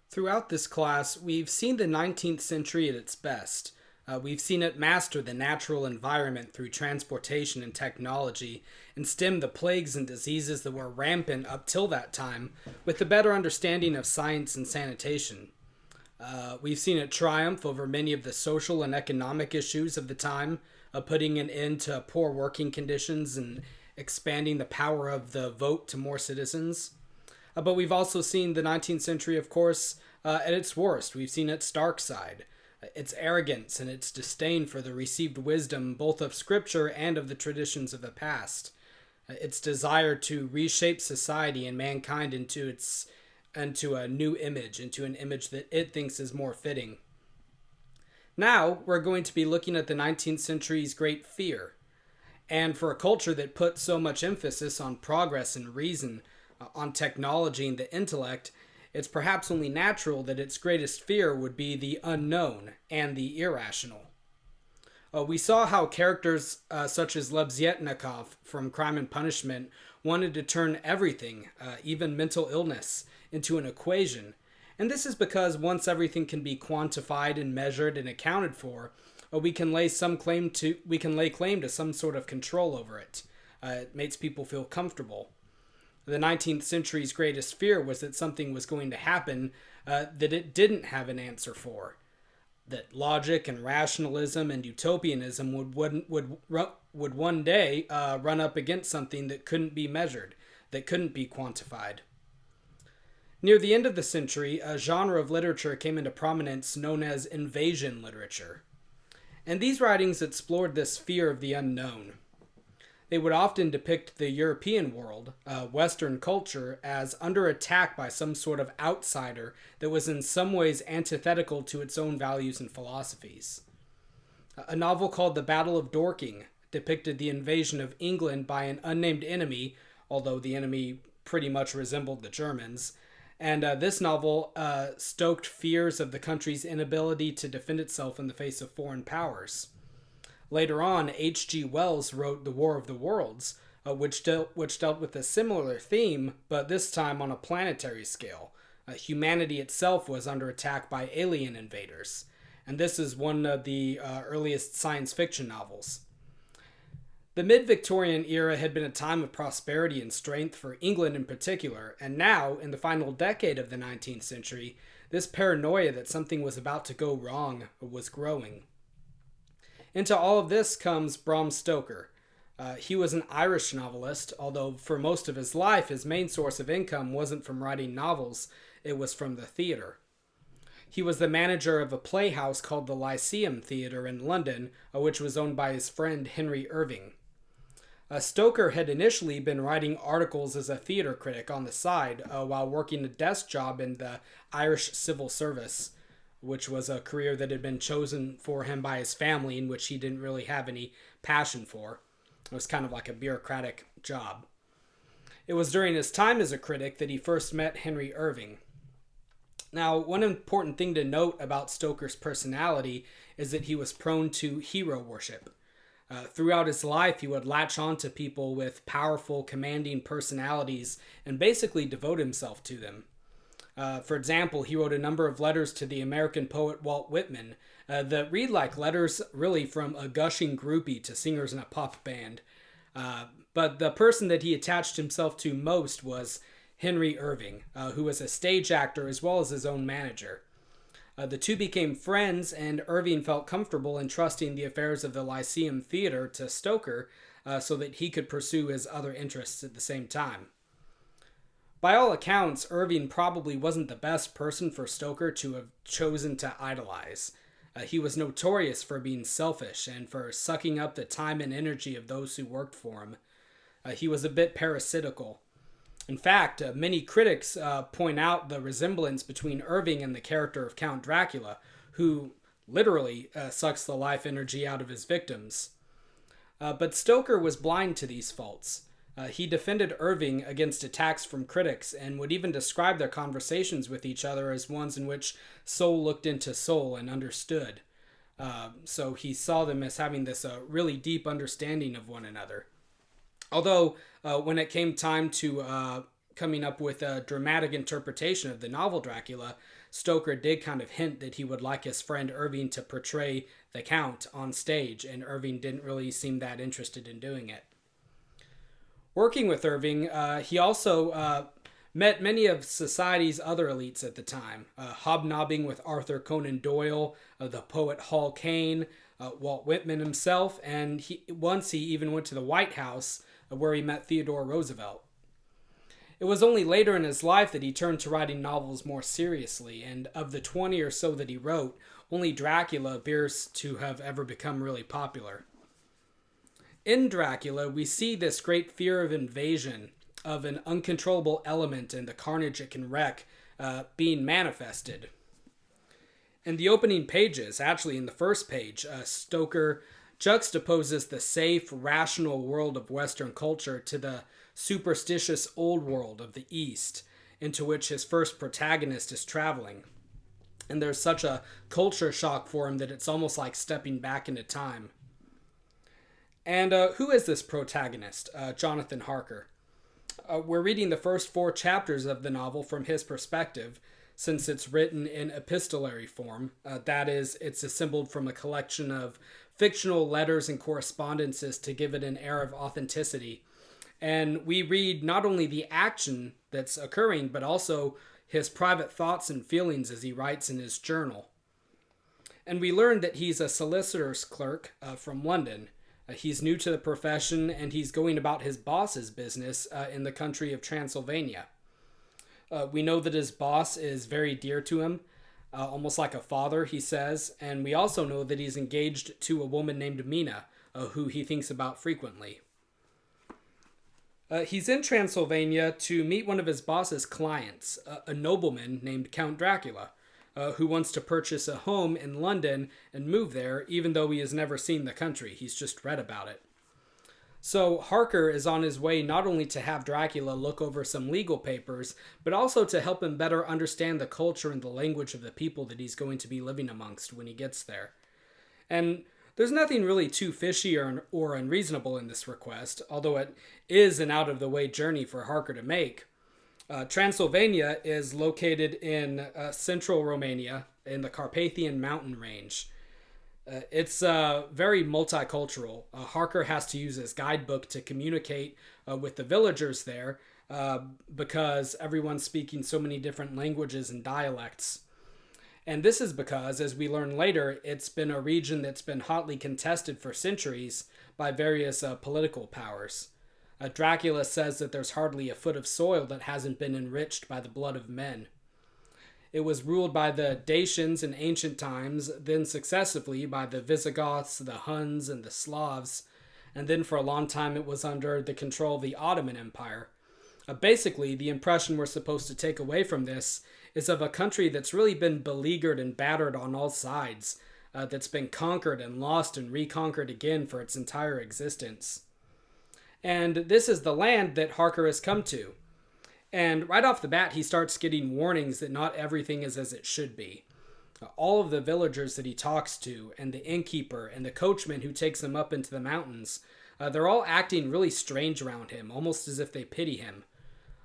Throughout this class, we've seen the 19th century at its best. We've seen it master the natural environment through transportation and technology, and stem the plagues and diseases that were rampant up till that time with a better understanding of science and sanitation. We've seen it triumph over many of the social and economic issues of the time, putting an end to poor working conditions and expanding the power of the vote to more citizens. But we've also seen the 19th century, of course, at its worst. We've seen its dark side, its arrogance and its disdain for the received wisdom both of Scripture and of the traditions of the past. Its desire to reshape society and mankind into a new image, into an image that it thinks is more fitting. Now, we're going to be looking at the 19th century's great fear. And for a culture that put so much emphasis on progress and reason, on technology and the intellect, it's perhaps only natural that its greatest fear would be the unknown and the irrational. We saw how characters such as Lebzhetnikov from Crime and Punishment wanted to turn everything, even mental illness, into an equation. And this is because once everything can be quantified and measured and accounted for, we can lay claim to some sort of control over it. It makes people feel comfortable. The 19th century's greatest fear was that something was going to happen that it didn't have an answer for. That logic and rationalism and utopianism would one day run up against something that couldn't be measured, that couldn't be quantified. Near the end of the century, a genre of literature came into prominence known as invasion literature. And these writings explored this fear of the unknown. They would often depict the European world, Western culture, as under attack by some sort of outsider that was in some ways antithetical to its own values and philosophies. A novel called The Battle of Dorking depicted the invasion of England by an unnamed enemy, although the enemy pretty much resembled the Germans. And this novel stoked fears of the country's inability to defend itself in the face of foreign powers. Later on, H.G. Wells wrote The War of the Worlds, which dealt with a similar theme, but this time on a planetary scale. Humanity itself was under attack by alien invaders, and this is one of the earliest science fiction novels. The mid-Victorian era had been a time of prosperity and strength for England in particular, and now, in the final decade of the 19th century, this paranoia that something was about to go wrong was growing. Into all of this comes Bram Stoker. He was an Irish novelist, although for most of his life his main source of income wasn't from writing novels, it was from the theater. He was the manager of a playhouse called the Lyceum Theatre in London, which was owned by his friend Henry Irving. Stoker had initially been writing articles as a theater critic on the side while working a desk job in the Irish civil service, which was a career that had been chosen for him by his family in which he didn't really have any passion for. It was kind of like a bureaucratic job. It was during his time as a critic that he first met Henry Irving. Now, one important thing to note about Stoker's personality is that he was prone to hero worship. Throughout his life, he would latch on to people with powerful, commanding personalities and basically devote himself to them. For example, he wrote a number of letters to the American poet Walt Whitman that read like letters really from a gushing groupie to singers in a pop band. But the person that he attached himself to most was Henry Irving, who was a stage actor as well as his own manager. The two became friends, and Irving felt comfortable entrusting the affairs of the Lyceum Theatre to Stoker so that he could pursue his other interests at the same time. By all accounts, Irving probably wasn't the best person for Stoker to have chosen to idolize. He was notorious for being selfish and for sucking up the time and energy of those who worked for him. He was a bit parasitical. In fact, many critics point out the resemblance between Irving and the character of Count Dracula, who literally sucks the life energy out of his victims. But Stoker was blind to these faults. He defended Irving against attacks from critics and would even describe their conversations with each other as ones in which soul looked into soul and understood. So he saw them as having this really deep understanding of one another. Although, when it came time to coming up with a dramatic interpretation of the novel Dracula, Stoker did kind of hint that he would like his friend Irving to portray the Count on stage, and Irving didn't really seem that interested in doing it. Working with Irving, he also met many of society's other elites at the time, hobnobbing with Arthur Conan Doyle, the poet Hall Caine, Walt Whitman himself, and once he even went to the White House, where he met Theodore Roosevelt. It was only later in his life that he turned to writing novels more seriously, and of the 20 or so that he wrote, only Dracula appears to have ever become really popular. In Dracula, we see this great fear of invasion, of an uncontrollable element and the carnage it can wreak, being manifested. In the opening pages, actually in the first page, Stoker juxtaposes the safe, rational world of Western culture to the superstitious old world of the East, into which his first protagonist is traveling. And there's such a culture shock for him that it's almost like stepping back into time. And who is this protagonist, Jonathan Harker? We're reading the first 4 chapters of the novel from his perspective, since it's written in epistolary form. That is, it's assembled from a collection of fictional letters and correspondences to give it an air of authenticity. And we read not only the action that's occurring, but also his private thoughts and feelings as he writes in his journal. And we learn that he's a solicitor's clerk from London. He's new to the profession, and he's going about his boss's business in the country of Transylvania. We know that his boss is very dear to him, almost like a father, he says, and we also know that he's engaged to a woman named Mina, who he thinks about frequently. He's in Transylvania to meet one of his boss's clients, a nobleman named Count Dracula, who wants to purchase a home in London and move there, even though he has never seen the country. He's just read about it. So Harker is on his way not only to have Dracula look over some legal papers, but also to help him better understand the culture and the language of the people that he's going to be living amongst when he gets there. And there's nothing really too fishy or unreasonable in this request, although it is an out-of-the-way journey for Harker to make. Transylvania is located in central Romania in the Carpathian mountain range. It's very multicultural. Harker has to use his guidebook to communicate with the villagers there because everyone's speaking so many different languages and dialects. And this is because, as we learn later, it's been a region that's been hotly contested for centuries by various political powers. Dracula says that there's hardly a foot of soil that hasn't been enriched by the blood of men. It was ruled by the Dacians in ancient times, then successively by the Visigoths, the Huns, and the Slavs, and then for a long time it was under the control of the Ottoman Empire. Basically, the impression we're supposed to take away from this is of a country that's really been beleaguered and battered on all sides, that's been conquered and lost and reconquered again for its entire existence. And this is the land that Harker has come to. And right off the bat, he starts getting warnings that not everything is as it should be. All of the villagers that he talks to, and the innkeeper, and the coachman who takes him up into the mountains, they're all acting really strange around him, almost as if they pity him.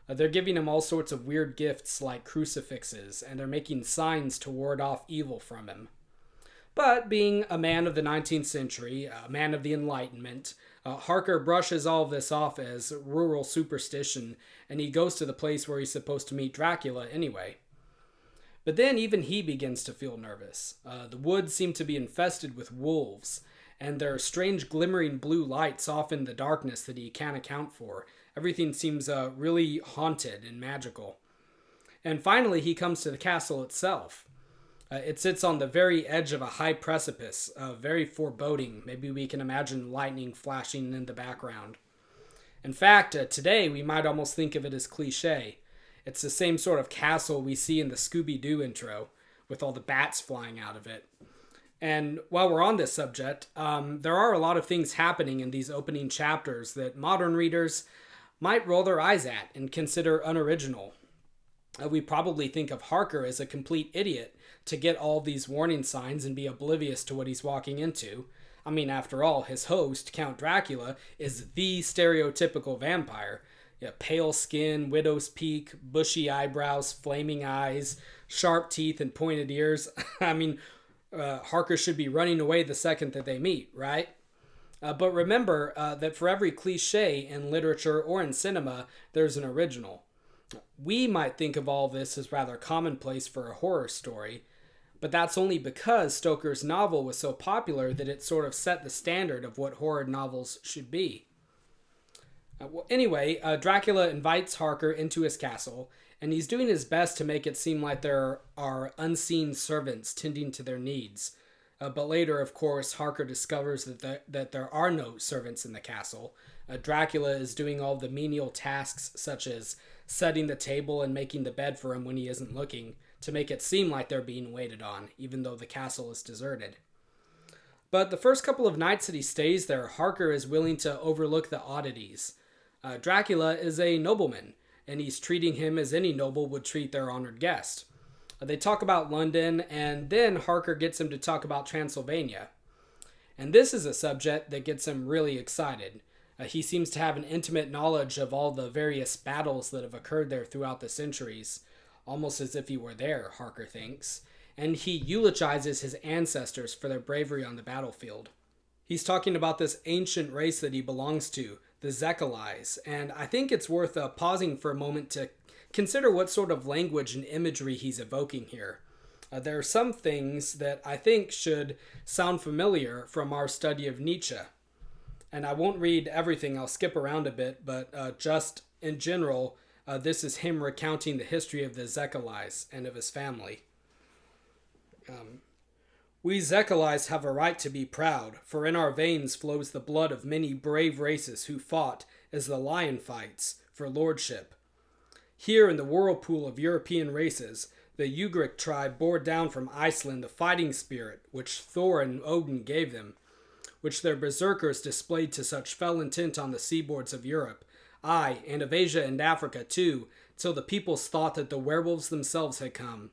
They're giving him all sorts of weird gifts like crucifixes, and they're making signs to ward off evil from him. But being a man of the 19th century, a man of the Enlightenment, Harker brushes all of this off as rural superstition, and he goes to the place where he's supposed to meet Dracula anyway. But then even he begins to feel nervous. The woods seem to be infested with wolves, and there are strange glimmering blue lights off in the darkness that he can't account for. Everything seems really haunted and magical. And finally he comes to the castle itself. It sits on the very edge of a high precipice, very foreboding. Maybe we can imagine lightning flashing in the background. In fact, today we might almost think of it as cliche. It's the same sort of castle we see in the Scooby-Doo intro, with all the bats flying out of it. And while we're on this subject, there are a lot of things happening in these opening chapters that modern readers might roll their eyes at and consider unoriginal. We probably think of Harker as a complete idiot to get all these warning signs and be oblivious to what he's walking into. I mean, after all, his host, Count Dracula, is the stereotypical vampire. Yeah, pale skin, widow's peak, bushy eyebrows, flaming eyes, sharp teeth, and pointed ears. I mean, Harker should be running away the second that they meet, right? But remember that for every cliche in literature or in cinema, there's an original. We might think of all this as rather commonplace for a horror story, but that's only because Stoker's novel was so popular that it sort of set the standard of what horror novels should be. Anyway, Dracula invites Harker into his castle, and he's doing his best to make it seem like there are unseen servants tending to their needs. But later, of course, Harker discovers that there are no servants in the castle. Dracula is doing all the menial tasks, such as setting the table and making the bed for him when he isn't looking, to make it seem like they're being waited on, even though the castle is deserted. But the first couple of nights that he stays there, Harker is willing to overlook the oddities. Dracula is a nobleman, and he's treating him as any noble would treat their honored guest. They talk about London, and then Harker gets him to talk about Transylvania. And this is a subject that gets him really excited. He seems to have an intimate knowledge of all the various battles that have occurred there throughout the centuries, almost as if he were there, Harker thinks. And he eulogizes his ancestors for their bravery on the battlefield. He's talking about this ancient race that he belongs to, the Zekalais, and I think it's worth pausing for a moment to consider what sort of language and imagery he's evoking here. There are some things that I think should sound familiar from our study of Nietzsche. And I won't read everything, I'll skip around a bit, but just in general, this is him recounting the history of the Zekalais and of his family. We Zekalais have a right to be proud, for in our veins flows the blood of many brave races who fought, as the lion fights, for lordship. Here in the whirlpool of European races, the Ugric tribe bore down from Iceland the fighting spirit which Thor and Odin gave them, which their berserkers displayed to such fell intent on the seaboards of Europe, aye, and of Asia and Africa too, till the peoples thought that the werewolves themselves had come.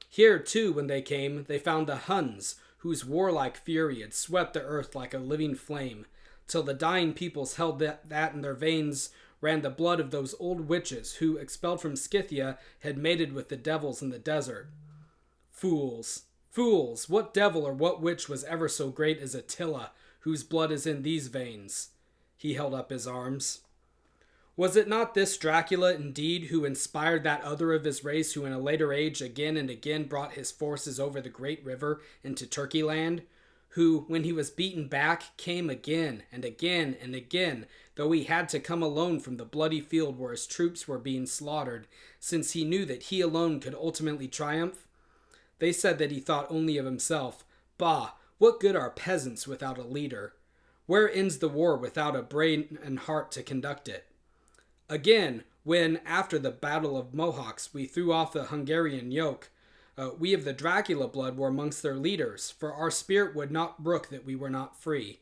Here, too, when they came, they found the Huns, whose warlike fury had swept the earth like a living flame, till the dying peoples held that in their veins ran the blood of those old witches who, expelled from Scythia, had mated with the devils in the desert. Fools! Fools! What devil or what witch was ever so great as Attila, whose blood is in these veins? He held up his arms. Was it not this Dracula, indeed, who inspired that other of his race who in a later age again and again brought his forces over the great river into Turkey land? Who, when he was beaten back, came again and again and again, though he had to come alone from the bloody field where his troops were being slaughtered, since he knew that he alone could ultimately triumph? They said that he thought only of himself. Bah, what good are peasants without a leader? Where ends the war without a brain and heart to conduct it? Again, when, after the Battle of Mohawks, we threw off the Hungarian yoke, we of the Dracula blood were amongst their leaders, for our spirit would not brook that we were not free.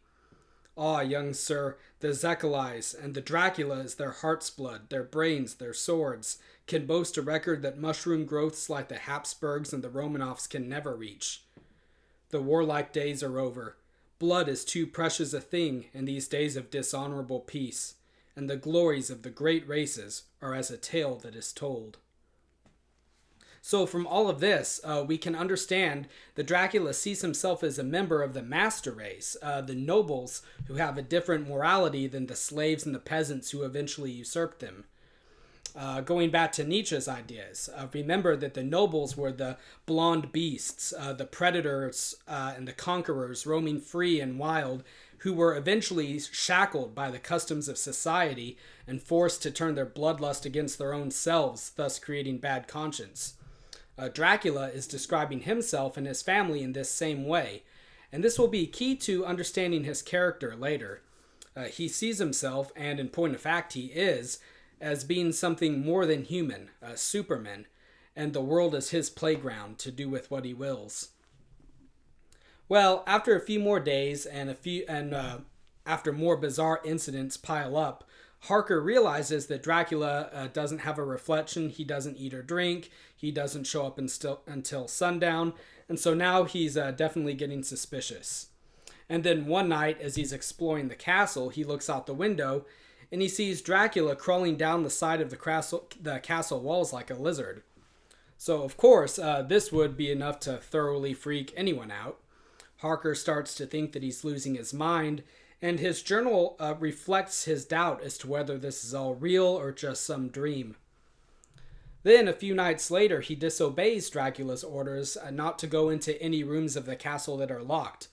Ah, young sir, the Zekalais and the Draculas, their heart's blood, their brains, their swords, can boast a record that mushroom growths like the Habsburgs and the Romanovs can never reach. The warlike days are over. Blood is too precious a thing in these days of dishonorable peace, and the glories of the great races are as a tale that is told. So from all of this, we can understand that Dracula sees himself as a member of the master race, the nobles who have a different morality than the slaves and the peasants who eventually usurped them. Going back to Nietzsche's ideas, remember that the nobles were the blonde beasts, the predators and the conquerors roaming free and wild, who were eventually shackled by the customs of society and forced to turn their bloodlust against their own selves, thus creating bad conscience. Dracula is describing himself and his family in this same way, and this will be key to understanding his character later. He sees himself, and in point of fact he is, as being something more than human, Superman, and the world is his playground to do with what he wills. Well, after a few more days and after more bizarre incidents pile up, Harker realizes that Dracula doesn't have a reflection, he doesn't eat or drink, he doesn't show up until sundown, and so now he's definitely getting suspicious. And then one night, as he's exploring the castle, he looks out the window, and he sees Dracula crawling down the side of the castle walls like a lizard. So, of course, this would be enough to thoroughly freak anyone out. Harker starts to think that he's losing his mind, and his journal reflects his doubt as to whether this is all real or just some dream. Then, a few nights later, he disobeys Dracula's orders not to go into any rooms of the castle that are locked.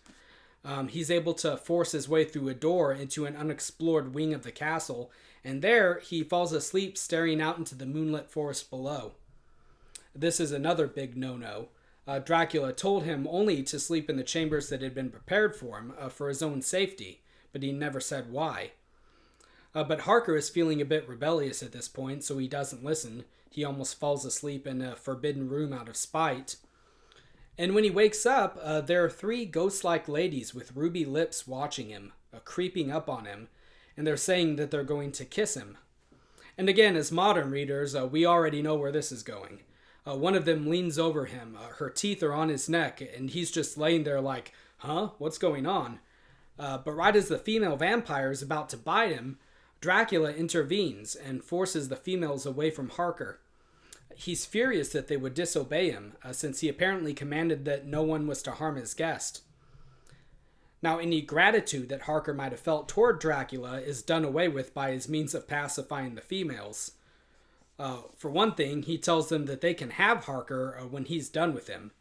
He's able to force his way through a door into an unexplored wing of the castle, and there he falls asleep staring out into the moonlit forest below. This is another big no-no. Dracula told him only to sleep in the chambers that had been prepared for him for his own safety, but he never said why. But Harker is feeling a bit rebellious at this point, so he doesn't listen. He almost falls asleep in a forbidden room out of spite. And when he wakes up, there are 3 ghost-like ladies with ruby lips watching him, creeping up on him, and they're saying that they're going to kiss him. And again, as modern readers, we already know where this is going. One of them leans over him, her teeth are on his neck, and he's just laying there like, huh, what's going on? But right as the female vampire is about to bite him, Dracula intervenes and forces the females away from Harker. He's furious that they would disobey him, since he apparently commanded that no one was to harm his guest. Now, any gratitude that Harker might have felt toward Dracula is done away with by his means of pacifying the females. For one thing, he tells them that they can have Harker when he's done with him.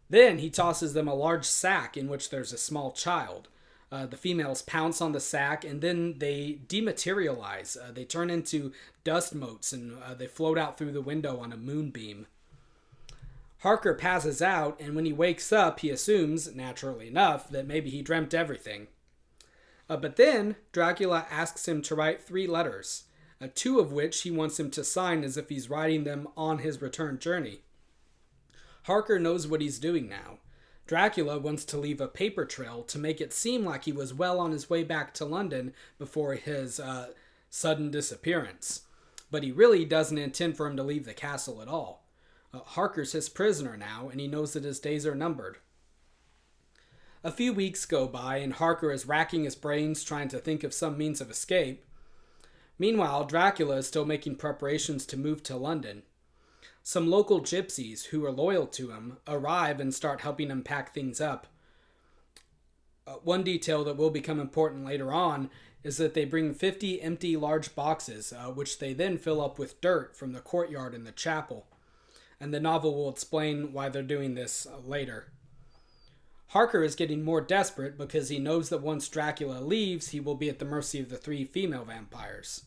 Then he tosses them a large sack in which there's a small child. The females pounce on the sack, and then they dematerialize. They turn into dust motes, and they float out through the window on a moonbeam. Harker passes out, and when he wakes up, he assumes, naturally enough, that maybe he dreamt everything. But then, Dracula asks him to write 3 letters, 2 of which he wants him to sign as if he's writing them on his return journey. Harker knows what he's doing now. Dracula wants to leave a paper trail to make it seem like he was well on his way back to London before his sudden disappearance. But he really doesn't intend for him to leave the castle at all. Harker's his prisoner now, and he knows that his days are numbered. A few weeks go by, and Harker is racking his brains trying to think of some means of escape. Meanwhile, Dracula is still making preparations to move to London. Some local gypsies who are loyal to him arrive and start helping him pack things up. One detail that will become important later on is that they bring 50 empty large boxes, which they then fill up with dirt from the courtyard in the chapel. And the novel will explain why they're doing this later. Harker is getting more desperate because he knows that once Dracula leaves, he will be at the mercy of the 3 female vampires.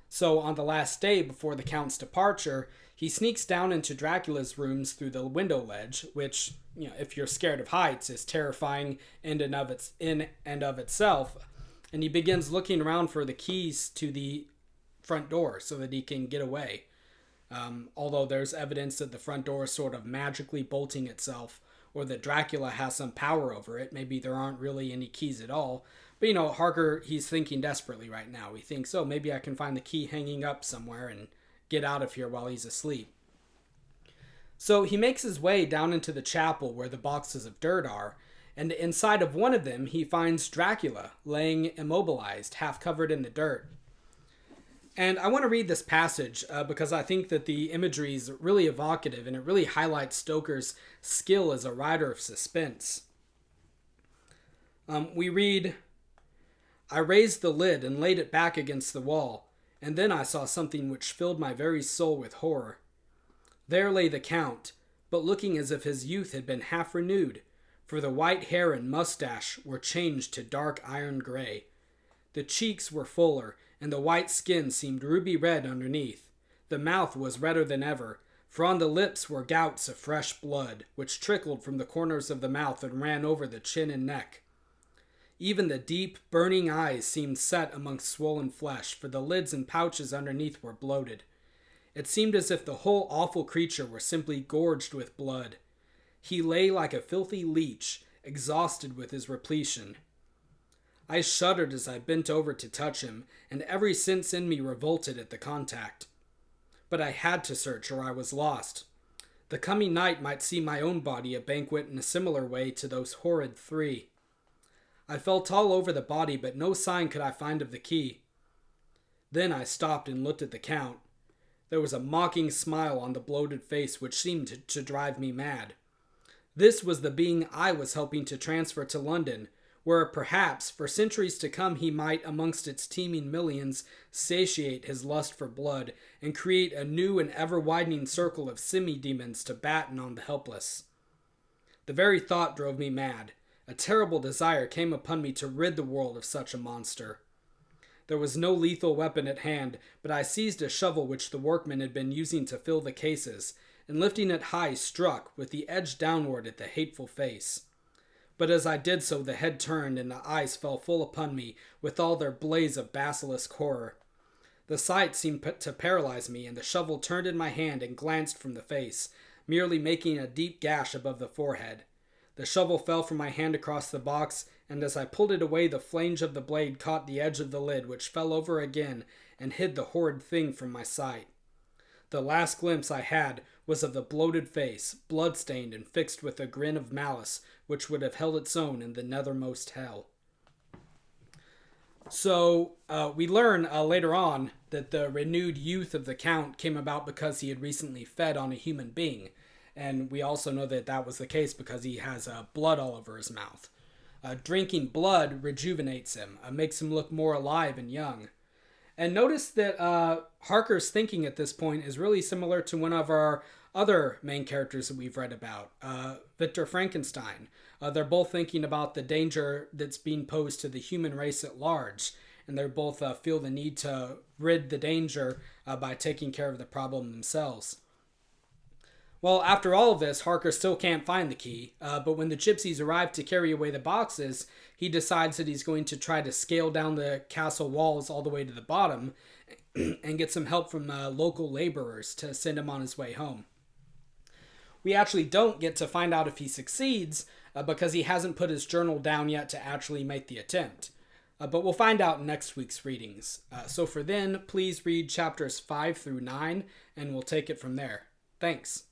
So on the last day before the Count's departure, he sneaks down into Dracula's rooms through the window ledge, which, if you're scared of heights, is terrifying in and of itself. And he begins looking around for the keys to the front door so that he can get away. Although there's evidence that the front door is sort of magically bolting itself, or that Dracula has some power over it. Maybe there aren't really any keys at all. But, Harker, he's thinking desperately right now. He thinks, maybe I can find the key hanging up somewhere and get out of here while he's asleep. So he makes his way down into the chapel where the boxes of dirt are, and inside of one of them he finds Dracula laying immobilized, half covered in the dirt. And I want to read this passage because I think that the imagery is really evocative and it really highlights Stoker's skill as a writer of suspense. We read, "I raised the lid and laid it back against the wall, and then I saw something which filled my very soul with horror. There lay the Count, but looking as if his youth had been half renewed, for the white hair and mustache were changed to dark iron gray. The cheeks were fuller, and the white skin seemed ruby red underneath. The mouth was redder than ever, for on the lips were gouts of fresh blood, which trickled from the corners of the mouth and ran over the chin and neck. Even the deep, burning eyes seemed set amongst swollen flesh, for the lids and pouches underneath were bloated. It seemed as if the whole awful creature were simply gorged with blood. He lay like a filthy leech, exhausted with his repletion. I shuddered as I bent over to touch him, and every sense in me revolted at the contact. But I had to search, or I was lost. The coming night might see my own body a banquet in a similar way to those horrid 3. I felt all over the body, but no sign could I find of the key. Then I stopped and looked at the Count. There was a mocking smile on the bloated face which seemed to drive me mad. This was the being I was helping to transfer to London, where perhaps for centuries to come he might, amongst its teeming millions, satiate his lust for blood and create a new and ever-widening circle of semi-demons to batten on the helpless. The very thought drove me mad. A terrible desire came upon me to rid the world of such a monster. There was no lethal weapon at hand, but I seized a shovel which the workmen had been using to fill the cases, and lifting it high, struck, with the edge downward, at the hateful face. But as I did so, the head turned, and the eyes fell full upon me, with all their blaze of basilisk horror. The sight seemed to paralyze me, and the shovel turned in my hand and glanced from the face, merely making a deep gash above the forehead. The shovel fell from my hand across the box, and as I pulled it away, the flange of the blade caught the edge of the lid, which fell over again and hid the horrid thing from my sight. The last glimpse I had was of the bloated face, blood-stained and fixed with a grin of malice, which would have held its own in the nethermost hell. So, we learn later on that the renewed youth of the Count came about because he had recently fed on a human being. And we also know that that was the case because he has blood all over his mouth. Drinking blood rejuvenates him, makes him look more alive and young. And notice that Harker's thinking at this point is really similar to one of our other main characters that we've read about, Victor Frankenstein. They're both thinking about the danger that's being posed to the human race at large, and they both feel the need to rid the danger by taking care of the problem themselves. Well, after all of this, Harker still can't find the key, but when the gypsies arrive to carry away the boxes, he decides that he's going to try to scale down the castle walls all the way to the bottom and get some help from local laborers to send him on his way home. We actually don't get to find out if he succeeds because he hasn't put his journal down yet to actually make the attempt. But we'll find out in next week's readings. So for then, please read chapters 5 through 9, and we'll take it from there. Thanks.